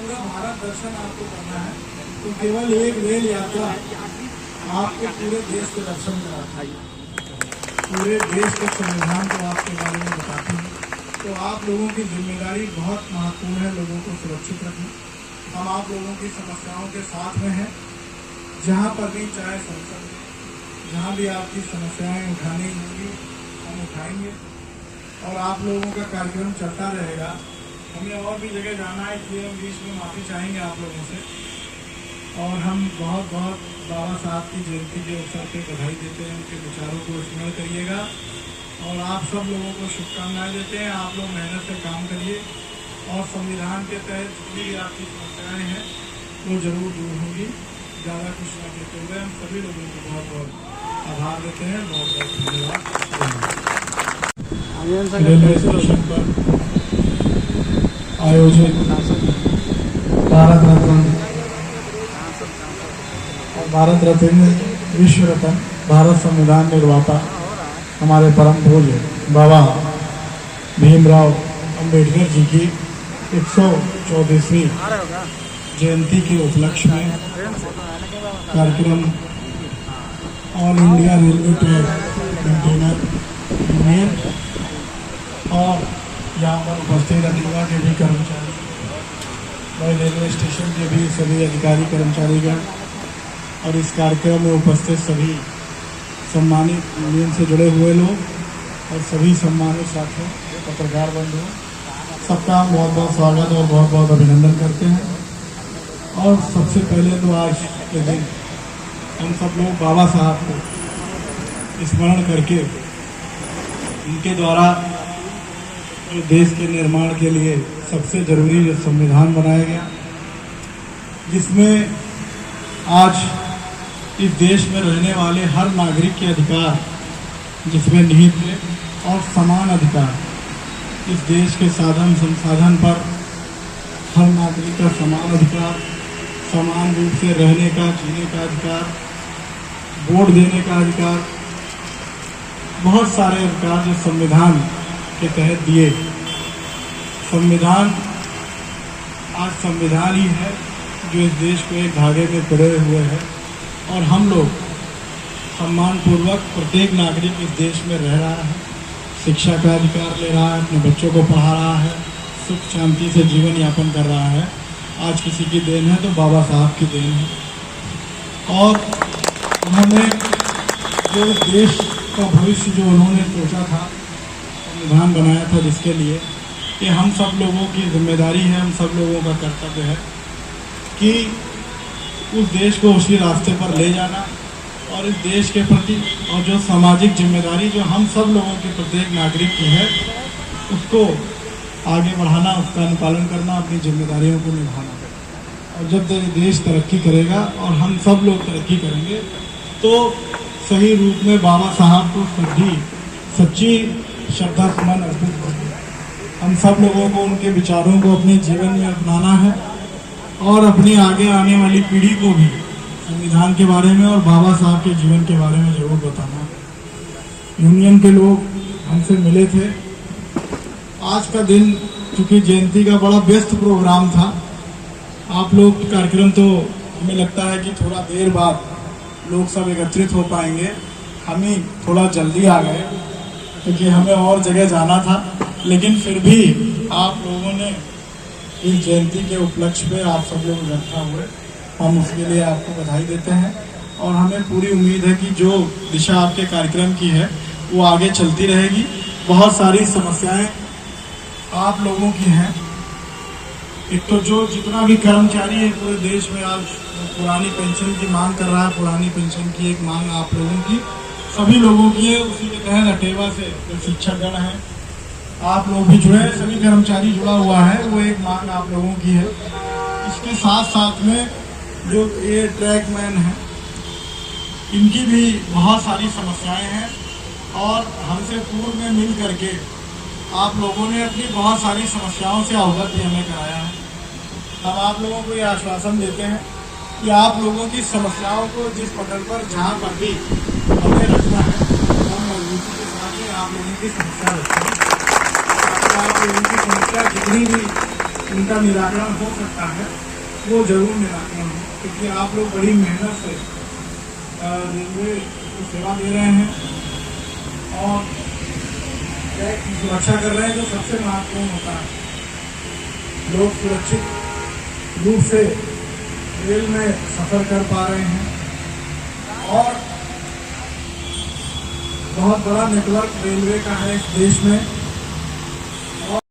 पूरा भारत दर्शन आपको करना है तो केवल एक रेल यात्रा आपको पूरे देश के दर्शन कराती है, पूरे देश के संविधान को आपके बारे में बताती है। तो आप लोगों की जिम्मेदारी बहुत महत्वपूर्ण है, लोगों को सुरक्षित रखना। हम आप लोगों की समस्याओं के साथ में हैं, जहाँ पर भी चाहे संसद में, जहाँ भी आपकी समस्याएं उठानी होंगी हम उठाएंगे और आप लोगों का कार्यक्रम चलता रहेगा। हमें और भी जगह जाना है, इसलिए हम बीच में माफ़ी चाहेंगे आप लोगों से। और हम बहुत बहुत बाबा साहब की जयंती के अवसर पर बधाई देते हैं, उनके विचारों को स्मरण करिएगा और आप सब लोगों को शुभकामनाएं देते हैं। आप लोग मेहनत से काम करिए और संविधान के तहत जितनी भी आपकी समस्याएँ हैं वो जरूर दूर होंगी। ज़्यादा कुछ न कहते हुए हम सभी लोगों को बहुत बहुत आभार देते हैं, बहुत बहुत धन्यवाद। रेलवे स्टेशन पर आयोजित भारत रत्न और भारत रत्न विश्व रत्न भारत संविधान निर्माता हमारे परम पूज्य बाबा भीमराव अंबेडकर जी की 114वीं जयंती के उपलक्ष्य में कार्यक्रम all India railway track maintainer union और यहाँ पर उपस्थित रीवा के भी कर्मचारी, वही रेलवे स्टेशन के भी सभी अधिकारी कर्मचारीगण और इस कार्यक्रम में उपस्थित सभी सम्मानित यूनियन से जुड़े हुए लोग और सभी सम्मानित साथियों, पत्रकार बंधुओं, सबका हम बहुत बहुत स्वागत और बहुत बहुत अभिनंदन करते हैं। और सबसे पहले तो आज के दिन हम सब लोग बाबा साहब को स्मरण करके उनके द्वारा जो देश के निर्माण के लिए सबसे जरूरी जो संविधान बनाया गया, जिसमें आज इस देश में रहने वाले हर नागरिक के अधिकार जिसमें निहित है और समान अधिकार, इस देश के साधन संसाधन पर हर नागरिक का समान अधिकार, समान रूप से रहने का, जीने का अधिकार, वोट देने का अधिकार, बहुत सारे अधिकार जो संविधान के तहत दिए। संविधान आज संविधान ही है जो इस देश को एक धागे में पिरोए हुए है और हम लोग सम्मानपूर्वक प्रत्येक नागरिक इस देश में रह रहा है, शिक्षा का अधिकार ले रहा है, अपने बच्चों को पढ़ा रहा है, सुख शांति से जीवन यापन कर रहा है। आज किसी की देन है तो बाबा साहब की देन है। और उन्होंने जो देश का भविष्य जो उन्होंने सोचा था, संविधान बनाया था जिसके लिए, कि हम सब लोगों की जिम्मेदारी है, हम सब लोगों का कर्तव्य है कि उस देश को उसी रास्ते पर ले जाना और इस देश के प्रति और जो सामाजिक जिम्मेदारी जो हम सब लोगों के प्रत्येक नागरिक की है उसको आगे बढ़ाना, उसका अनुपालन करना, अपनी जिम्मेदारियों को निभाना। और जब देश तरक्की करेगा और हम सब लोग तरक्की करेंगे तो सही रूप में बाबा साहब को सच्ची श्रद्धा सुमन अर्पित करेंगे। हम सब लोगों को उनके विचारों को अपने जीवन में अपनाना है और अपनी आगे आने वाली पीढ़ी को भी संविधान के बारे में और बाबा साहब के जीवन के बारे में जरूर बताना है। यूनियन के लोग हमसे मिले थे। आज का दिन चूँकि जयंती का बड़ा व्यस्त प्रोग्राम था, आप लोग कार्यक्रम तो हमें लगता है कि थोड़ा देर बाद लोग सब एकत्रित हो पाएंगे। हम ही थोड़ा जल्दी आ गए क्योंकि हमें और जगह जाना था, लेकिन फिर भी आप लोगों ने इस जयंती के उपलक्ष्य पे आप सब लोग इकट्ठा हुए, हम उसके लिए आपको बधाई देते हैं। और हमें पूरी उम्मीद है कि जो दिशा आपके कार्यक्रम की है वो आगे चलती रहेगी। बहुत सारी समस्याएं आप लोगों की हैं। एक तो जो जितना भी कर्मचारी है पूरे देश में आज पुरानी पेंशन की मांग कर रहा है, पुरानी पेंशन की एक मांग आप लोगों की, सभी लोगों की है। उसी के तहत अटेवा से जो शिक्षकगण हैं, आप लोग भी जुड़े, सभी कर्मचारी जुड़ा हुआ है, वो एक मांग आप लोगों की है। इसके साथ साथ में जो ये ट्रैकमैन हैं, इनकी भी बहुत सारी समस्याएं हैं और हमसे पूर्व में मिल करके आप लोगों ने अपनी बहुत सारी समस्याओं से अवगत भी हमें कराया है। हम आप लोगों को ये आश्वासन देते हैं कि आप लोगों की समस्याओं को जिस पटल पर जहाँ पर भी हमें रखना है, हम मजबूती के साथ में आप लोगों की समस्या रखेंगे। आप लोगों की समस्या जितनी भी उनका निराकरण हो सकता है वो जरूर निराकरण हो, क्योंकि आप लोग बड़ी मेहनत से रेलवे को सेवा दे रहे हैं और ट्रैक की सुरक्षा कर रहे हैं, जो सबसे महत्वपूर्ण होता है। लोग सुरक्षित रूप से रेल में सफर कर पा रहे हैं और बहुत बड़ा नेटवर्क रेलवे का है इस देश में।